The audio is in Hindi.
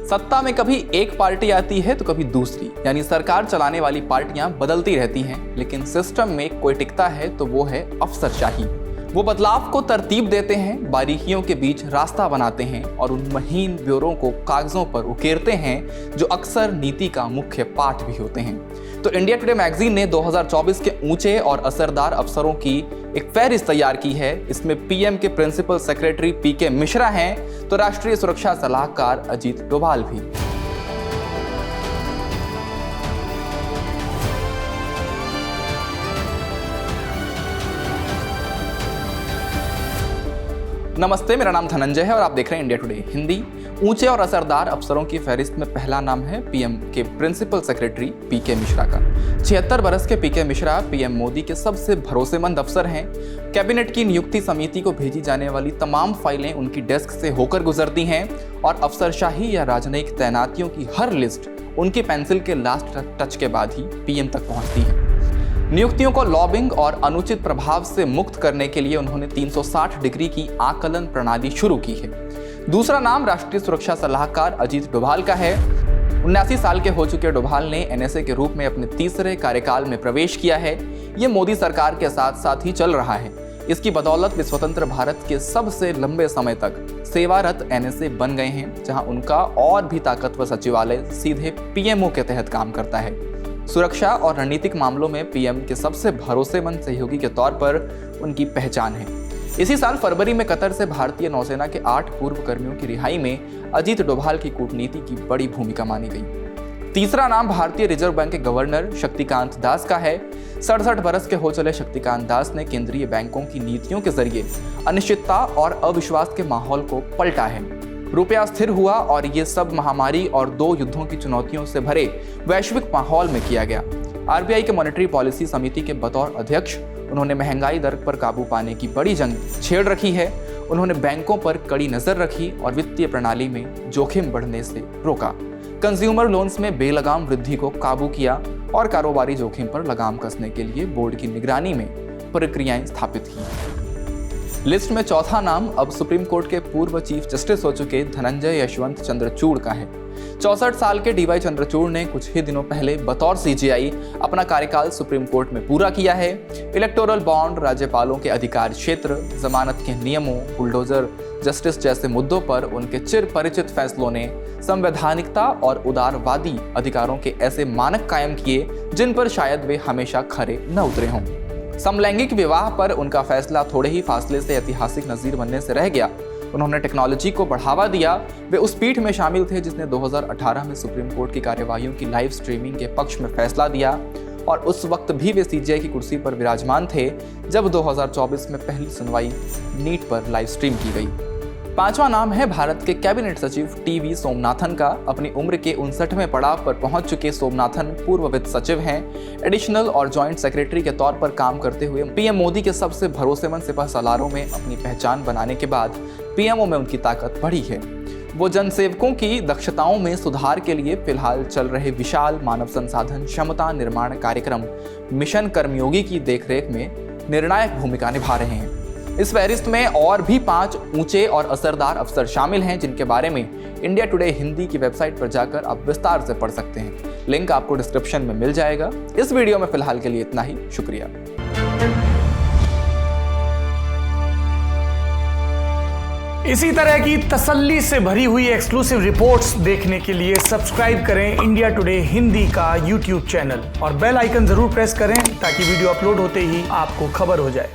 सत्ता में कभी एक पार्टी आती है तो कभी दूसरी, यानी सरकार चलाने वाली पार्टियां बदलती रहती हैं, लेकिन सिस्टम में कोई टिकता है तो वो है अफसरशाही। वो बदलाव को तरतीब देते हैं, बारीकियों के बीच रास्ता बनाते हैं और उन महीन ब्यूरों को कागजों पर उकेरते हैं जो अक्सर नीति का मुख्य पाठ भी होते हैं। तो इंडिया टुडे मैगजीन ने 2024 के ऊंचे और असरदार अफसरों की एक फहरिस्त तैयार की है। इसमें पीएम के प्रिंसिपल सेक्रेटरी पीके मिश्रा हैं तो राष्ट्रीय सुरक्षा सलाहकार अजीत डोभाल भी। नमस्ते, मेरा नाम धनंजय है और आप देख रहे हैं इंडिया टुडे हिंदी। ऊंचे और असरदार अफसरों की फहरिस्त में पहला नाम है पीएम के प्रिंसिपल सेक्रेटरी पीके मिश्रा का। 76 बरस के पीके मिश्रा पीएम मोदी के सबसे भरोसेमंद अफसर हैं। कैबिनेट की नियुक्ति समिति को भेजी जाने वाली तमाम फाइलें उनकी डेस्क से होकर गुजरती हैं और अफसरशाही या राजनयिक तैनातियों की हर लिस्ट उनकी पेंसिल के लास्ट टच के बाद ही पीएम तक पहुंचती है। नियुक्तियों को लॉबिंग और अनुचित प्रभाव से मुक्त करने के लिए उन्होंने 360 डिग्री की आकलन प्रणाली शुरू की है। दूसरा नाम राष्ट्रीय सुरक्षा सलाहकार अजीत डोभाल का है। 79 साल के हो चुके डोभाल ने एनएसए के रूप में अपने तीसरे कार्यकाल में प्रवेश किया है। ये मोदी सरकार के साथ साथ ही चल रहा है। इसकी बदौलत वे स्वतंत्र भारत के सबसे लंबे समय तक सेवारत एनएसए बन गए हैं, जहां उनका और भी ताकतवर सचिवालय सीधे पीएमओ के तहत काम करता है। सुरक्षा और रणनीतिक मामलों में पीएम के सबसे भरोसेमंद सहयोगी के तौर पर उनकी पहचान है। इसी साल फरवरी में कतर से भारतीय नौसेना के 8 पूर्व कर्मियों की रिहाई में अजीत डोभाल की कूटनीति की बड़ी भूमिका मानी गई। तीसरा नाम भारतीय रिजर्व बैंक के गवर्नर शक्तिकांत दास का है। 67 बरस के हो चले शक्तिकांत दास ने केंद्रीय बैंकों की नीतियों के जरिए अनिश्चितता और अविश्वास के माहौल को पलटा है। रुपया स्थिर हुआ और ये सब महामारी और 2 युद्धों की चुनौतियों से भरे वैश्विक माहौल में किया गया। आरबीआई के मॉनेटरी पॉलिसी समिति के बतौर अध्यक्ष उन्होंने महंगाई दर पर काबू पाने की बड़ी जंग छेड़ रखी है। उन्होंने बैंकों पर कड़ी नजर रखी और वित्तीय प्रणाली में जोखिम बढ़ने से रोका। कंज्यूमर लोन्स में बेलगाम वृद्धि को काबू किया और कारोबारी जोखिम पर लगाम कसने के लिए बोर्ड की निगरानी में प्रक्रियाएं स्थापित की। लिस्ट में चौथा नाम अब सुप्रीम कोर्ट के पूर्व चीफ जस्टिस हो चुके धनंजय यशवंत चंद्रचूड़ का है। 64 साल के डीवाई चंद्रचूड़ ने कुछ ही दिनों पहले बतौर सीजेआई अपना कार्यकाल सुप्रीम कोर्ट में पूरा किया है। इलेक्टोरल बॉन्ड, राज्यपालों के अधिकार क्षेत्र, जमानत के नियमों, बुलडोजर जस्टिस जैसे मुद्दों पर उनके चिर परिचित फैसलों ने संवैधानिकता और उदारवादी अधिकारों के ऐसे मानक कायम किए जिन पर शायद वे हमेशा खरे न उतरे हों। समलैंगिक विवाह पर उनका फैसला थोड़े ही फासले से ऐतिहासिक नजीर बनने से रह गया। उन्होंने टेक्नोलॉजी को बढ़ावा दिया। वे उस पीठ में शामिल थे जिसने 2018 में सुप्रीम कोर्ट की कार्यवाहियों की लाइव स्ट्रीमिंग के पक्ष में फैसला दिया और उस वक्त भी वे सीजेआई की कुर्सी पर विराजमान थे जब 2024 में पहली सुनवाई नीट पर लाइव स्ट्रीम की गई। पांचवा नाम है भारत के कैबिनेट सचिव टीवी सोमनाथन का। अपनी उम्र के 59वें पड़ाव पर पहुंच चुके सोमनाथन पूर्व वित्त सचिव हैं। एडिशनल और जॉइंट सेक्रेटरी के तौर पर काम करते हुए पीएम मोदी के सबसे भरोसेमंद सिपहसालारों में अपनी पहचान बनाने के बाद पीएमओ में उनकी ताकत बढ़ी है। वो जनसेवकों की दक्षताओं में सुधार के लिए फिलहाल चल रहे विशाल मानव संसाधन क्षमता निर्माण कार्यक्रम मिशन कर्मयोगी की देखरेख में निर्णायक भूमिका निभा रहे हैं। इस फहरिस्त में और भी 5 ऊंचे और असरदार अफसर शामिल हैं जिनके बारे में इंडिया टुडे हिंदी की वेबसाइट पर जाकर आप विस्तार से पढ़ सकते हैं। लिंक आपको डिस्क्रिप्शन में मिल जाएगा। इस वीडियो में फिलहाल के लिए इतना ही। शुक्रिया। इसी तरह की तसल्ली से भरी हुई एक्सक्लूसिव रिपोर्ट्स देखने के लिए सब्सक्राइब करें इंडिया टुडे हिंदी का यूट्यूब चैनल और बेल आइकन जरूर प्रेस करें ताकि वीडियो अपलोड होते ही आपको खबर हो जाए।